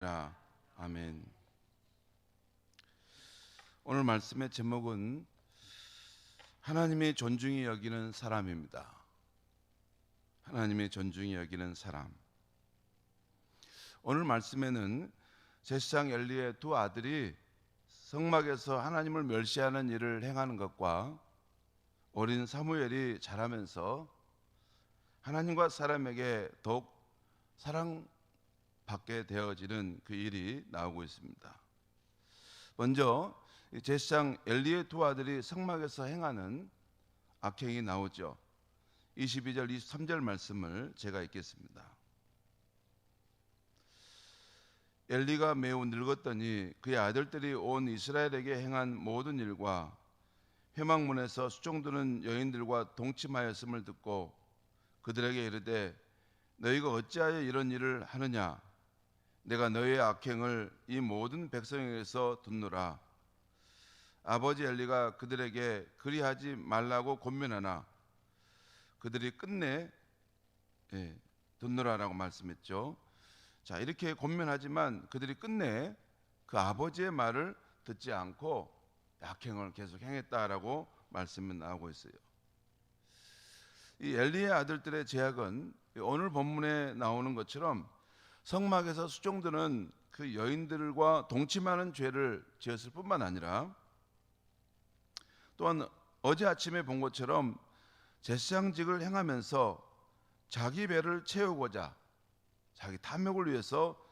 아멘. 오늘 말씀의 제목은 하나님의 존중이 여기는 사람입니다. 하나님의 존중이 여기는 사람. 오늘 말씀에는 제사장 엘리의 두 아들이 성막에서 하나님을 멸시하는 일을 행하는 것과 어린 사무엘이 자라면서 하나님과 사람에게 더욱 사랑받게 되어지는 그 일이 나오고 있습니다. 먼저 제사장 엘리의 두 아들이 성막에서 행하는 악행이 나오죠. 22절 23절 말씀을 제가 읽겠습니다. 엘리가 매우 늙었더니 그의 아들들이 온 이스라엘에게 행한 모든 일과 회막문에서 수종드는 여인들과 동침하였음을 듣고 그들에게 이르되 너희가 어찌하여 이런 일을 하느냐? 내가 너희의 악행을 이 모든 백성에게서 듣노라. 아버지 엘리가 그들에게 그리하지 말라고 권면하나 그들이 끝내 듣노라라고 말씀했죠. 자, 이렇게 권면하지만 그들이 끝내 그 아버지의 말을 듣지 않고 악행을 계속 행했다라고 말씀이 나오고 있어요. 이 엘리의 아들들의 죄악은 오늘 본문에 나오는 것처럼 성막에서 수종드는 그 여인들과 동침하는 죄를 지었을 뿐만 아니라 또한 어제 아침에 본 것처럼 제사장직을 행하면서 자기 배를 채우고자 자기 탐욕을 위해서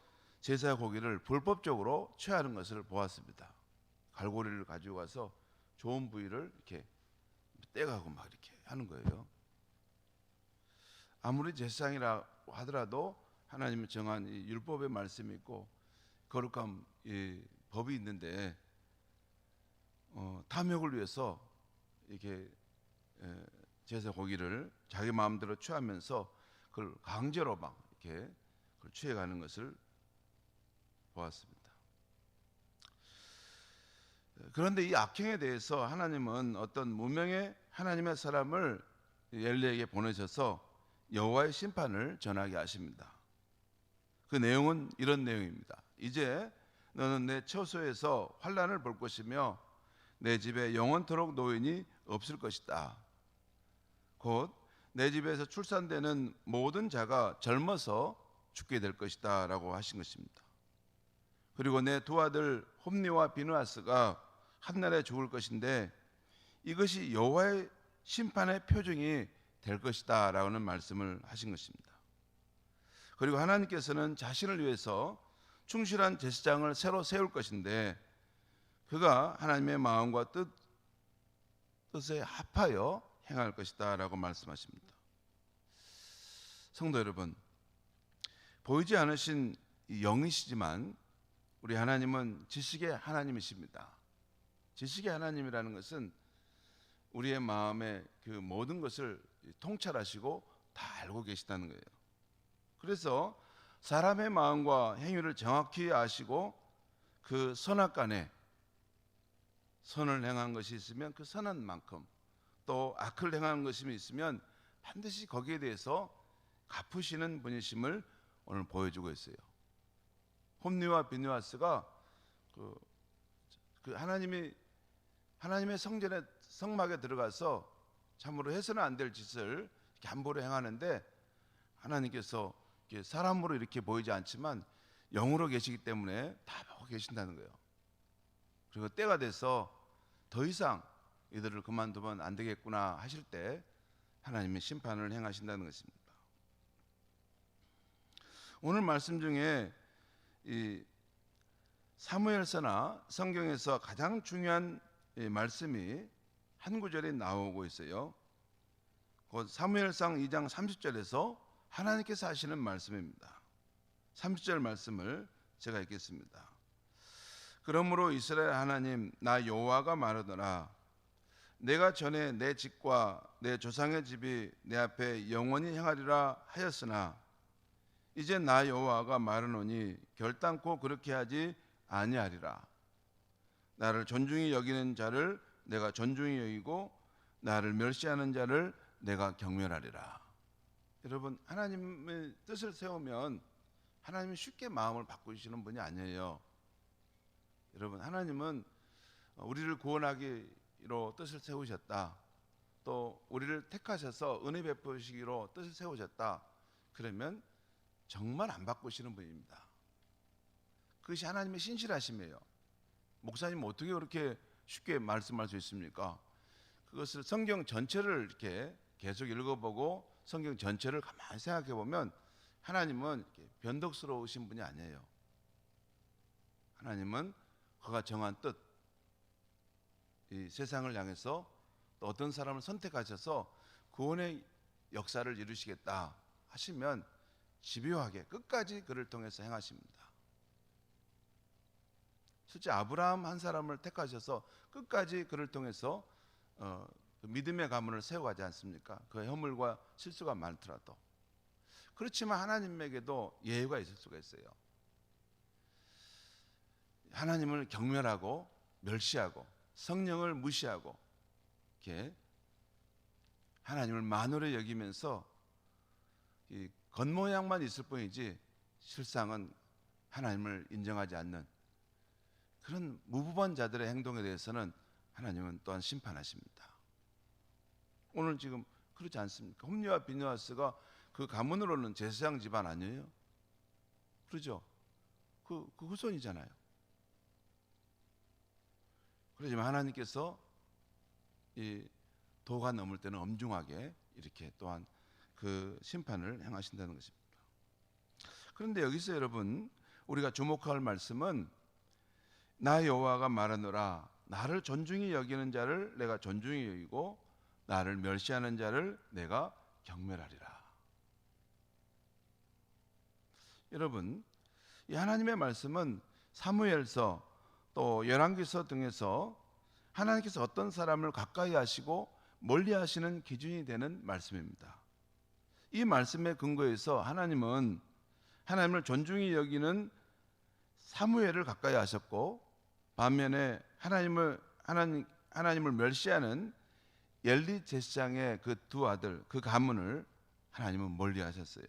제사 고기를 불법적으로 취하는 것을 보았습니다. 갈고리를 가지고 가서 좋은 부위를 이렇게 떼가고 막 이렇게 하는 거예요. 아무리 제사장이라 하더라도 하나님이 정한 이 율법의 말씀이 있고 거룩한 이 법이 있는데 탐욕을 위해서 이렇게 제사 고기를 자기 마음대로 취하면서 그걸 강제로 막 이렇게 그걸 취해가는 것을 보았습니다. 그런데 이 악행에 대해서 하나님은 어떤 무명의 하나님의 사람을 엘리에게 보내셔서 여호와의 심판을 전하게 하십니다. 그 내용은 이런 내용입니다. 이제 너는 내 처소에서 환난을 볼 것이며 내 집에 영원토록 노인이 없을 것이다. 곧 내 집에서 출산되는 모든 자가 젊어서 죽게 될 것이다 라고 하신 것입니다. 그리고 내 두 아들 홈니와 비느하스가 한날에 죽을 것인데 이것이 여호와의 심판의 표징이 될 것이다 라는 말씀을 하신 것입니다. 그리고 하나님께서는 자신을 위해서 충실한 제사장을 새로 세울 것인데 그가 하나님의 마음과 뜻에 합하여 행할 것이다 라고 말씀하십니다. 성도 여러분, 보이지 않으신 영이시지만 우리 하나님은 지식의 하나님이십니다. 지식의 하나님이라는 것은 우리의 마음의 그 모든 것을 통찰하시고 다 알고 계시다는 거예요. 그래서 사람의 마음과 행위를 정확히 아시고 그 선악간에 선을 행한 것이 있으면 그 선한 만큼 또 악을 행한 것이 있으면 반드시 거기에 대해서 갚으시는 분이심을 오늘 보여주고 있어요. 홈니와 비느하스가 그 하나님의 성전에 성막에 들어가서 참으로 해서는 안 될 짓을 함부로 행하는데 하나님께서 사람으로 이렇게 보이지 않지만 영으로 계시기 때문에 다 보고 계신다는 거예요. 그리고 때가 돼서 더 이상 이들을 그만두면 안 되겠구나 하실 때 하나님의 심판을 행하신다는 것입니다. 오늘 말씀 중에 이 사무엘서나 성경에서 가장 중요한 말씀이 한 구절에 나오고 있어요. 곧 사무엘상 2장 30절에서 하나님께서 하시는 말씀입니다. 30절 말씀을 제가 읽겠습니다. 그러므로 이스라엘 하나님 나 여호와가 말하더라. 내가 전에 내 집과 내 조상의 집이 내 앞에 영원히 행하리라 하였으나 이제 나 여호와가 말하노니 결단코 그렇게 하지 아니하리라. 나를 존중히 여기는 자를 내가 존중히 여기고 나를 멸시하는 자를 내가 경멸하리라. 여러분, 하나님의 뜻을 세우면 하나님이 쉽게 마음을 바꾸시는 분이 아니에요. 여러분, 하나님은 우리를 구원하기로 뜻을 세우셨다. 또 우리를 택하셔서 은혜 베푸시기로 뜻을 세우셨다. 그러면 정말 안 바꾸시는 분입니다. 그것이 하나님의 신실하심이에요. 목사님 어떻게 그렇게 쉽게 말씀할 수 있습니까? 그것을 성경 전체를 이렇게 계속 읽어보고 성경 전체를 가만히 생각해 보면 하나님은 이렇게 변덕스러우신 분이 아니에요. 하나님은 그가 정한 뜻, 이 세상을 향해서 또 어떤 사람을 선택하셔서 구원의 역사를 이루시겠다 하시면 집요하게 끝까지 그를 통해서 행하십니다. 실제 아브라함 한 사람을 택하셔서 끝까지 그를 통해서 그 믿음의 가문을 세워가지 않습니까? 그 허물과 실수가 많더라도. 그렇지만 하나님에게도 예외가 있을 수가 있어요. 하나님을 경멸하고 멸시하고 성령을 무시하고 이렇게 하나님을 만으로 여기면서 이 겉모양만 있을 뿐이지 실상은 하나님을 인정하지 않는 그런 무부반 자들의 행동에 대해서는 하나님은 또한 심판하십니다. 오늘 지금 그렇지 않습니까? 홈리와 비느하스가 그 가문으로는 제사장 집안 아니에요? 그러죠? 그 후손이잖아요. 그렇지만 하나님께서 이 도가 넘을 때는 엄중하게 이렇게 또한 그 심판을 행하신다는 것입니다. 그런데 여기서 여러분 우리가 주목할 말씀은 나 여호와가 말하노라 나를 존중히 여기는 자를 내가 존중히 여기고 나를 멸시하는 자를 내가 경멸하리라. 여러분 이 하나님의 말씀은 사무엘서 또 열왕기서 등에서 하나님께서 어떤 사람을 가까이 하시고 멀리 하시는 기준이 되는 말씀입니다. 이 말씀의 근거에서 하나님은 하나님을 존중히 여기는 사무엘을 가까이 하셨고 반면에 하나님을 멸시하는 엘리 제사장의 그 두 아들 그 가문을 하나님은 멀리 하셨어요.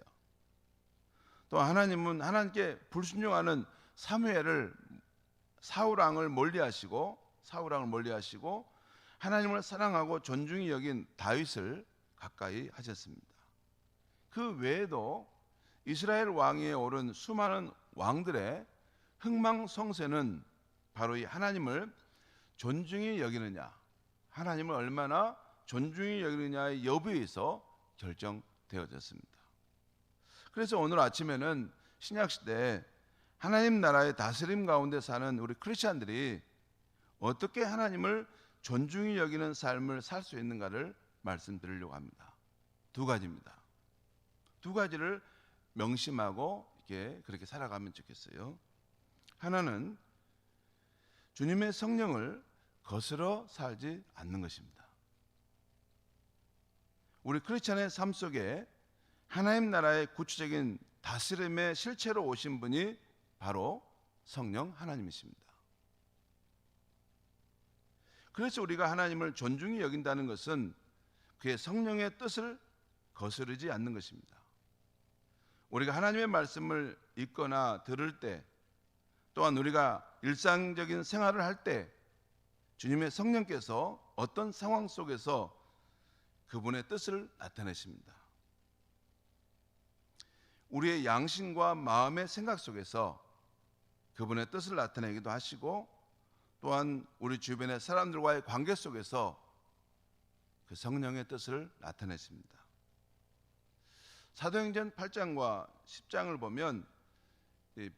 또 하나님은 하나님께 불순종하는 사울 왕을 멀리 하시고 하나님을 사랑하고 존중히 여긴 다윗을 가까이 하셨습니다. 그 외에도 이스라엘 왕위에 오른 수많은 왕들의 흥망성쇠는 바로 이 하나님을 존중히 여기느냐, 하나님을 얼마나 존중히 여기느냐의 여부에서 결정되어졌습니다. 그래서 오늘 아침에는 신약시대에 하나님 나라의 다스림 가운데 사는 우리 크리스찬들이 어떻게 하나님을 존중히 여기는 삶을 살 수 있는가를 말씀드리려고 합니다. 두 가지입니다. 두 가지를 명심하고 이렇게 그렇게 살아가면 좋겠어요. 하나는 주님의 성령을 거스러 살지 않는 것입니다. 우리 크리스찬의 삶 속에 하나님 나라의 구체적인 다스림의 실체로 오신 분이 바로 성령 하나님이십니다. 그래서 우리가 하나님을 존중히 여긴다는 것은 그의 성령의 뜻을 거스르지 않는 것입니다. 우리가 하나님의 말씀을 읽거나 들을 때 또한 우리가 일상적인 생활을 할 때 주님의 성령께서 어떤 상황 속에서 그분의 뜻을 나타내십니다. 우리의 양심과 마음의 생각 속에서 그분의 뜻을 나타내기도 하시고 또한 우리 주변의 사람들과의 관계 속에서 그 성령의 뜻을 나타내십니다. 사도행전 8장과 10장을 보면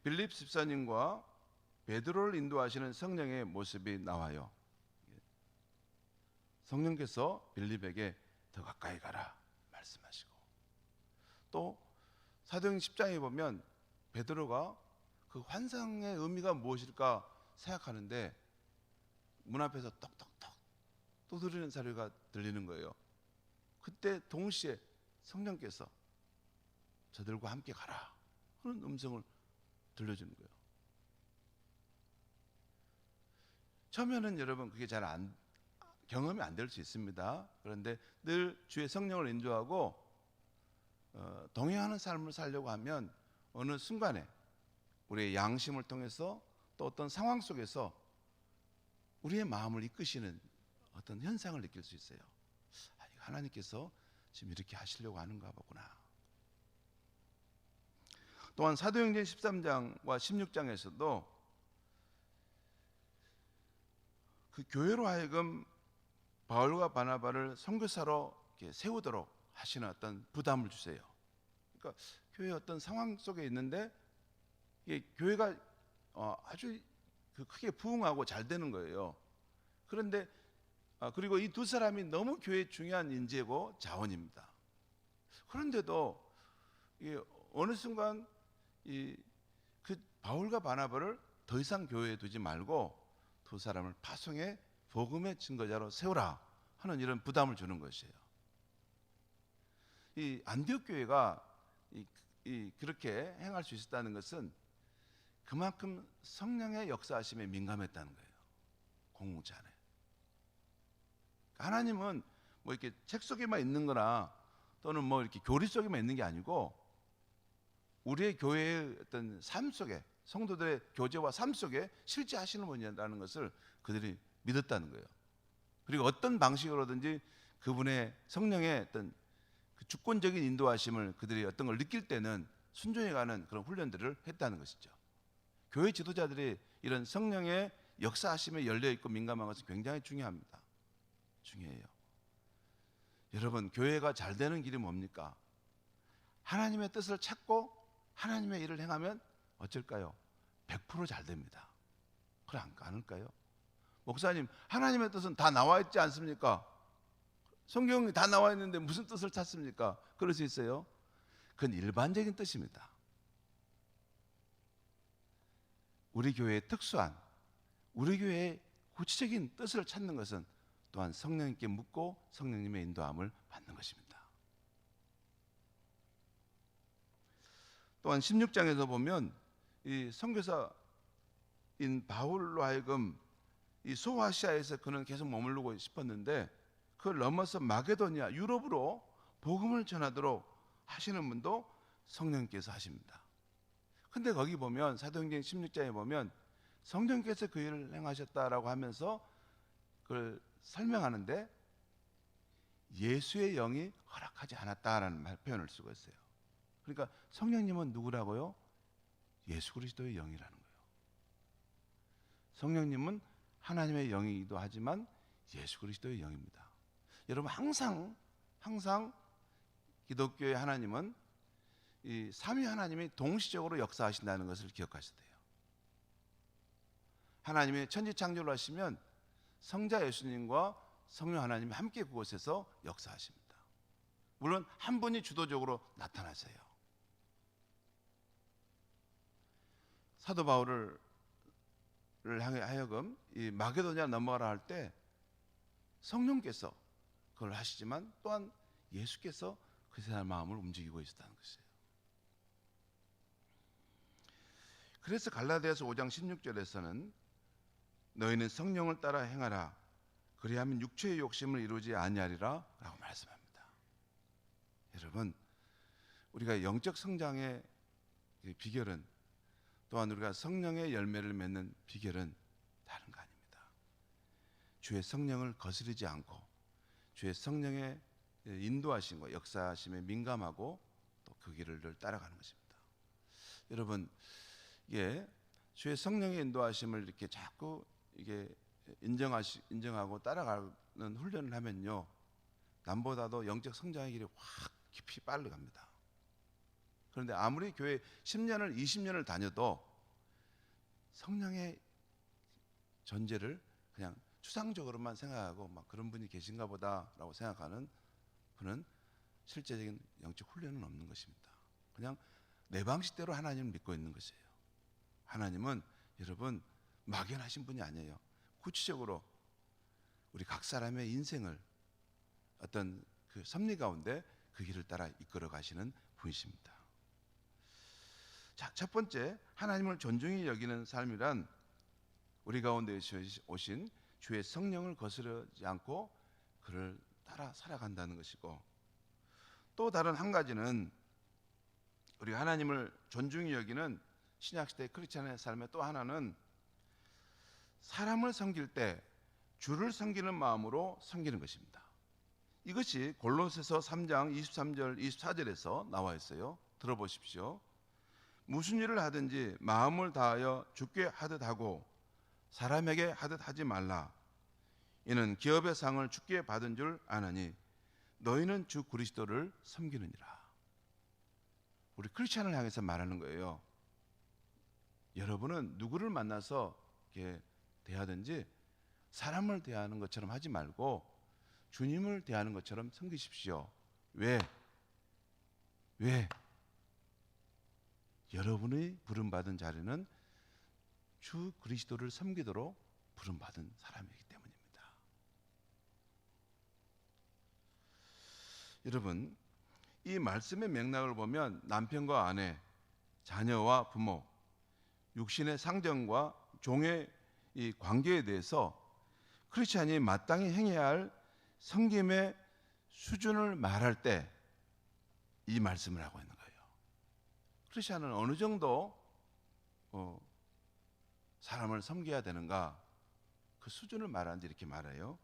빌립 집사님과 베드로를 인도하시는 성령의 모습이 나와요. 성령께서 빌립에게 더 가까이 가라 말씀하시고 또 사도행전 10장에 보면 베드로가 그 환상의 의미가 무엇일까 생각하는데 문 앞에서 떡떡떡 두드리는 소리가 들리는 거예요. 그때 동시에 성령께서 저들과 함께 가라 그런 음성을 들려주는 거예요. 처음에는 여러분 그게 잘 경험이 안 될 수 있습니다. 그런데 늘 주의 성령을 인도하고 동행하는 삶을 살려고 하면 어느 순간에 우리의 양심을 통해서 또 어떤 상황 속에서 우리의 마음을 이끄시는 어떤 현상을 느낄 수 있어요. 하나님께서 지금 이렇게 하시려고 하는가 보구나. 또한 사도행전 13장과 16장에서도 그 교회로 하여금 바울과 바나바를 선교사로 이렇게 세우도록 하시는 어떤 부담을 주세요. 그러니까 교회의 어떤 상황 속에 있는데 이게 교회가 아주 크게 부흥하고 잘 되는 거예요. 그런데 그리고 이 두 사람이 너무 교회에 중요한 인재고 자원입니다. 그런데도 어느 순간 그 바울과 바나바를 더 이상 교회에 두지 말고 두 사람을 파송해 복음의 증거자로 세우라 하는 이런 부담을 주는 것이에요. 이 안디옥 교회가 그렇게 행할 수 있었다는 것은 그만큼 성령의 역사하심에 민감했다는 거예요. 공동체 안에. 하나님은 뭐 이렇게 책 속에만 있는 거나 또는 뭐 이렇게 교리 속에만 있는 게 아니고 우리의 교회의 어떤 삶 속에, 성도들의 교제와 삶 속에 실제 하시는 분이라는 것을 그들이 믿었다는 거예요. 그리고 어떤 방식으로든지 그분의 성령의 어떤 그 주권적인 인도하심을 그들이 어떤 걸 느낄 때는 순종해 가는 그런 훈련들을 했다는 것이죠. 교회 지도자들이 이런 성령의 역사하심에 열려 있고 민감한 것은 굉장히 중요합니다. 중요해요. 여러분, 교회가 잘 되는 길이 뭡니까? 하나님의 뜻을 찾고 하나님의 일을 행하면 어쩔까요? 100% 잘 됩니다. 그래 않을까요? 목사님, 하나님의 뜻은 다 나와 있지 않습니까? 성경이 다 나와 있는데 무슨 뜻을 찾습니까? 그럴 수 있어요. 그건 일반적인 뜻입니다. 우리 교회의 특수한, 우리 교회의 구체적인 뜻을 찾는 것은 또한 성령님께 묻고 성령님의 인도함을 받는 것입니다. 또한 16장에서 보면 이 선교사인 바울로 하여금 이 소아시아에서 그는 계속 머무르고 싶었는데 그걸 넘어서 마게도니아, 유럽으로 복음을 전하도록 하시는 분도 성령께서 하십니다. 근데 거기 보면 사도행전 16장에 보면 성령께서 그 일을 행하셨다라고 하면서 그걸 설명하는데 예수의 영이 허락하지 않았다라는 표현을 쓰고 있어요. 그러니까 성령님은 누구라고요? 예수 그리스도의 영이라는 거예요. 성령님은 하나님의 영이기도 하지만 예수 그리스도의 영입니다. 여러분 항상 기독교의 하나님은 이 삼위 하나님이 동시적으로 역사하신다는 것을 기억하셔야 돼요. 하나님의 천지창조를 하시면 성자 예수님과 성령 하나님이 함께 그곳에서 역사하십니다. 물론 한 분이 주도적으로 나타나세요. 사도 바울을 하여금 이 마게도냐 넘어가라 할 때 성령께서 그걸 하시지만 또한 예수께서 그 사람의 마음을 움직이고 있었다는 것이에요. 그래서 갈라디아서 5장 16절에서는 너희는 성령을 따라 행하라 그리하면 육체의 욕심을 이루지 아니하리라 라고 말씀합니다. 여러분, 우리가 영적 성장의 비결은 또한 우리가 성령의 열매를 맺는 비결은 다른 거 아닙니다. 주의 성령을 거스르지 않고 주의 성령의 인도하심과 역사하심에 민감하고 또 그 길을 늘 따라가는 것입니다. 여러분, 주의 성령의 인도하심을 이렇게 자꾸 인정하고 따라가는 훈련을 하면요, 남보다도 영적 성장의 길이 확 깊이 빨리 갑니다. 그런데 아무리 교회 10년을 20년을 다녀도 성령의 존재를 그냥 추상적으로만 생각하고 막 그런 분이 계신가 보다라고 생각하는 그는 실제적인 영적 훈련은 없는 것입니다. 그냥 내 방식대로 하나님을 믿고 있는 것이에요. 하나님은 여러분 막연하신 분이 아니에요. 구체적으로 우리 각 사람의 인생을 어떤 그 섭리 가운데 그 길을 따라 이끌어 가시는 분이십니다. 자, 첫 번째, 하나님을 존중히 여기는 삶이란 우리 가운데 오신 주의 성령을 거스르지 않고 그를 따라 살아간다는 것이고, 또 다른 한 가지는 우리가 하나님을 존중히 여기는 신약시대 크리스찬의 삶의 또 하나는 사람을 섬길 때 주를 섬기는 마음으로 섬기는 것입니다. 이것이 골로새서 3장 23절 24절에서 나와 있어요. 들어보십시오. 무슨 일을 하든지 마음을 다하여 주께 하듯 하고 사람에게 하듯 하지 말라. 이는 기업의 상을 주께 받은 줄 아나니 너희는 주 그리스도를 섬기느니라. 우리 크리스찬을 향해서 말하는 거예요. 여러분은 누구를 만나서 이렇게 대하든지 사람을 대하는 것처럼 하지 말고 주님을 대하는 것처럼 섬기십시오. 왜? 여러분이 부름받은 자리는 주 그리스도를 섬기도록 부름받은 사람이기 때문입니다. 여러분, 이 말씀의 맥락을 보면 남편과 아내, 자녀와 부모, 육신의 상정과 종의 이 관계에 대해서 크리스찬이 마땅히 행해야 할 섬김의 수준을 말할 때 이 말씀을 하고 있는 거예요. 크리스찬은 어느 정도 사람을 섬겨야 되는가, 그 수준을 말하는데 이렇게 말해요.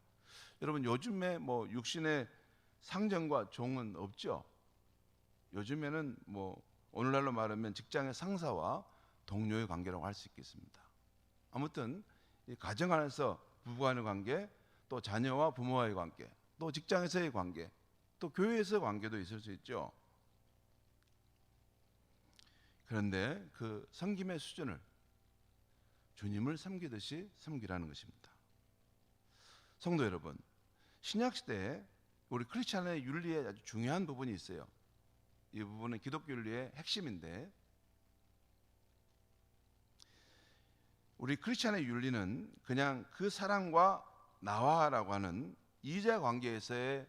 여러분, 요즘에 뭐 육신의 상정과 종은 없죠. 요즘에는 뭐 오늘날로 말하면 직장의 상사와 동료의 관계라고 할 수 있겠습니다. 아무튼 이 가정 안에서 부부간의 관계, 또 자녀와 부모와의 관계, 또 직장에서의 관계, 또 교회에서의 관계도 있을 수 있죠. 그런데 그 섬김의 수준을 주님을 섬기듯이 섬기라는 것입니다. 성도 여러분, 신약시대에 우리 크리스찬의 윤리에 아주 중요한 부분이 있어요. 이 부분은 기독교 윤리의 핵심인데, 우리 크리스찬의 윤리는 그냥 그 사람과 나와라고 하는 이자 관계에서의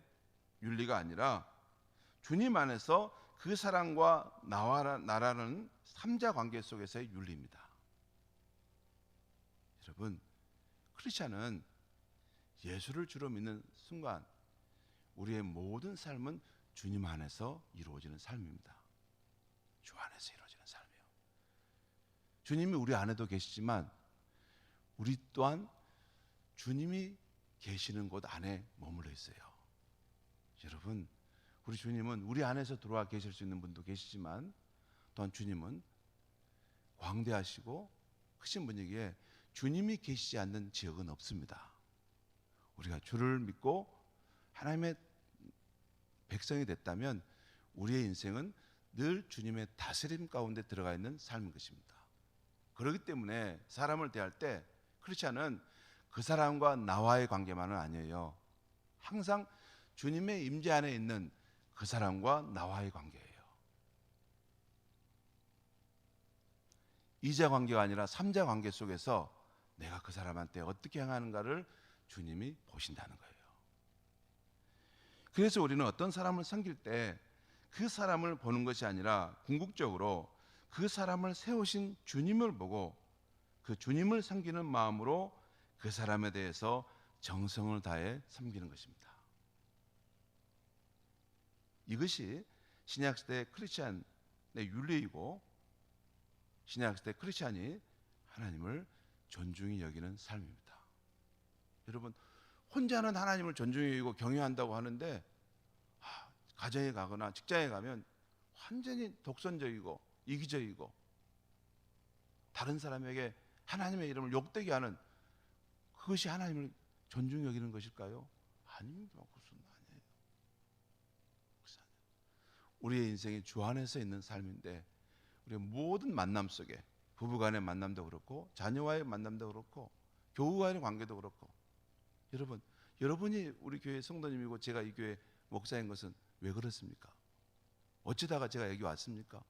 윤리가 아니라 주님 안에서 그 사람과 나라는 삼자 관계 속에서의 윤리입니다. 여러분, 크리스찬은 예수를 주로 믿는 순간 우리의 모든 삶은 주님 안에서 이루어지는 삶입니다. 주 안에서 이루어지는 삶이에요. 주님이 우리 안에도 계시지만 우리 또한 주님이 계시는 곳 안에 머물러 있어요. 여러분, 우리 주님은 우리 안에서 들어와 계실 수 있는 분도 계시지만 또한 주님은 광대하시고 크신 분이기에 주님이 계시지 않는 지역은 없습니다. 우리가 주를 믿고 하나님의 백성이 됐다면 우리의 인생은 늘 주님의 다스림 가운데 들어가 있는 삶인 것입니다. 그렇기 때문에 사람을 대할 때 크리스찬은 그 사람과 나와의 관계만은 아니에요. 항상 주님의 임재 안에 있는 그 사람과 나와의 관계예요. 이자 관계가 아니라 삼자 관계 속에서 내가 그 사람한테 어떻게 행하는가를 주님이 보신다는 거예요. 그래서 우리는 어떤 사람을 섬길 때 그 사람을 보는 것이 아니라 궁극적으로 그 사람을 세우신 주님을 보고 그 주님을 섬기는 마음으로 그 사람에 대해서 정성을 다해 섬기는 것입니다. 이것이 신약시대 크리스찬의 윤리이고 신약시대 크리스찬이 하나님을 존중히 여기는 삶입니다. 여러분, 혼자는 하나님을 존중히 여기고 경외한다고 하는데 가정에 가거나 직장에 가면 완전히 독선적이고 이기적이고 다른 사람에게 하나님의 이름을 욕되게 하는, 그것이 하나님을 존중히 여기는 것일까요? 아닙니다. 그것은 아니에요. 우리의 인생이 주 안에서 있는 삶인데 우리의 모든 만남 속에 부부간의 만남도 그렇고 자녀와의 만남도 그렇고 교우와의 관계도 그렇고, 여러분이 우리 교회 성도님이고 제가 이 교회 목사인 것은 왜 그렇습니까? 어쩌다가 제가 여기 왔습니까?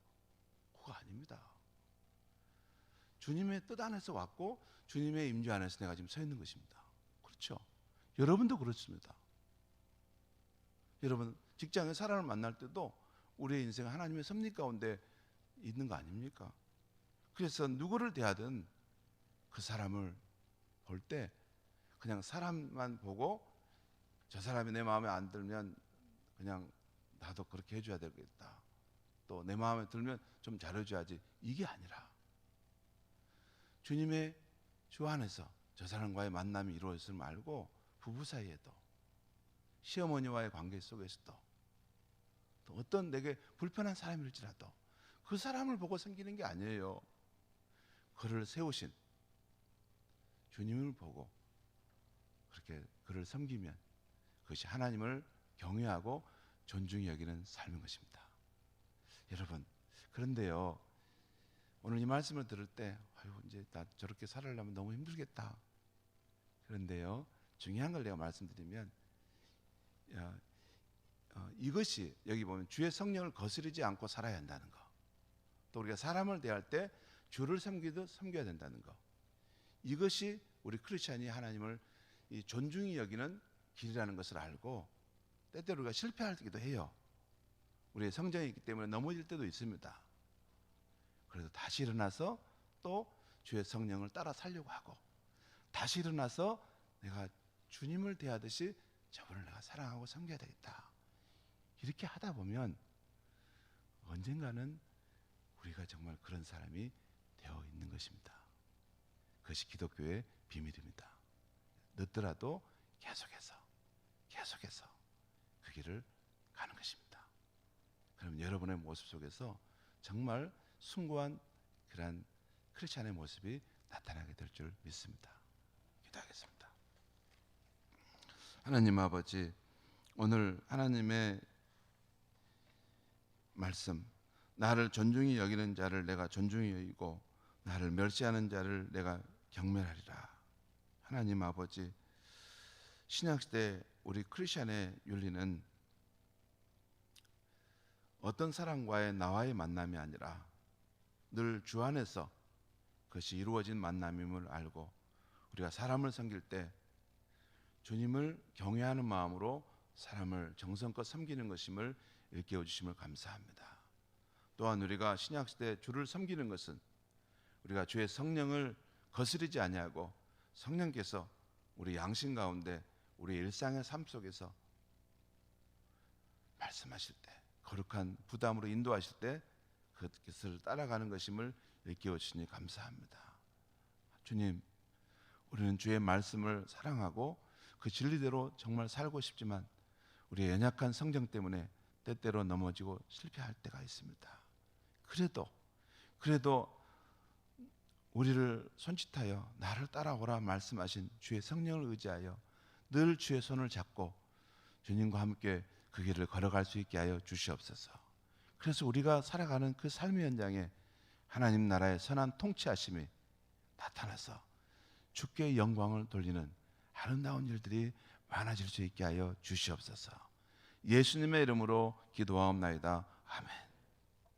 그거 아닙니다. 주님의 뜻 안에서 왔고 주님의 임재 안에서 내가 지금 서 있는 것입니다. 그렇죠? 여러분도 그렇습니다. 여러분, 직장에 사람을 만날 때도 우리의 인생은 하나님의 섭리 가운데 있는 거 아닙니까? 그래서 누구를 대하든 그 사람을 볼 때 그냥 사람만 보고 저 사람이 내 마음에 안 들면 그냥 나도 그렇게 해줘야 되겠다, 또 내 마음에 들면 좀 잘해줘야지, 이게 아니라 주님의 주 안에서 저 사람과의 만남이 이루어졌을 말고 부부 사이에도, 시어머니와의 관계 속에서도, 또 어떤 내게 불편한 사람일지라도 그 사람을 보고 섬기는 게 아니에요. 그를 세우신 주님을 보고 그렇게 그를 섬기면 그것이 하나님을 경외하고 존중히 여기는 삶인 것입니다. 여러분, 그런데요, 오늘 이 말씀을 들을 때 아유, 이제 나 저렇게 살아려면 너무 힘들겠다. 그런데요, 중요한 걸 내가 말씀드리면 이것이 여기 보면 주의 성령을 거스르지 않고 살아야 한다는 거, 또 우리가 사람을 대할 때 주를 섬기듯 섬겨야 된다는 거, 이것이 우리 크리스찬이 하나님을 존중히 여기는 길이라는 것을 알고, 때때로 우리가 실패할 때도 해요. 우리의 성정이 있기 때문에 넘어질 때도 있습니다. 그래서 다시 일어나서 또 주의 성령을 따라 살려고 하고, 다시 일어나서 내가 주님을 대하듯이 저분을 내가 사랑하고 섬겨야 되겠다. 이렇게 하다 보면 언젠가는 우리가 정말 그런 사람이 되어 있는 것입니다. 그것이 기독교의 비밀입니다. 늦더라도 계속해서 그 길을 가는 것입니다. 그럼 여러분의 모습 속에서 정말 숭고한 그러한 크리스찬의 모습이 나타나게 될 줄 믿습니다. 기도하겠습니다. 하나님 아버지, 오늘 하나님의 말씀, 나를 존중히 여기는 자를 내가 존중히 여기고 나를 멸시하는 자를 내가 경멸하리라. 하나님 아버지, 신약시대 우리 크리스찬의 윤리는 어떤 사람과의 나와의 만남이 아니라 늘 주 안에서 그것이 이루어진 만남임을 알고, 우리가 사람을 섬길 때 주님을 경외하는 마음으로 사람을 정성껏 섬기는 것임을 일깨워 주심을 감사합니다. 또한 우리가 신약시대 주를 섬기는 것은 우리가 주의 성령을 거스르지 아니하고 성령께서 우리 양심 가운데 우리 일상의 삶 속에서 말씀하실 때, 거룩한 부담으로 인도하실 때 그것을 따라가는 것임을 일깨워 주시니 감사합니다. 주님, 우리는 주의 말씀을 사랑하고 그 진리대로 정말 살고 싶지만 우리의 연약한 성정 때문에 때때로 넘어지고 실패할 때가 있습니다. 그래도 우리를 손짓하여 나를 따라오라 말씀하신 주의 성령을 의지하여 늘 주의 손을 잡고 주님과 함께 그 길을 걸어갈 수 있게 하여 주시옵소서. 그래서 우리가 살아가는 그 삶의 현장에 하나님 나라의 선한 통치하심이 나타나서 주께 영광을 돌리는 아름다운 일들이 많아질 수 있게 하여 주시옵소서. 예수님의 이름으로 기도하옵나이다. 아멘.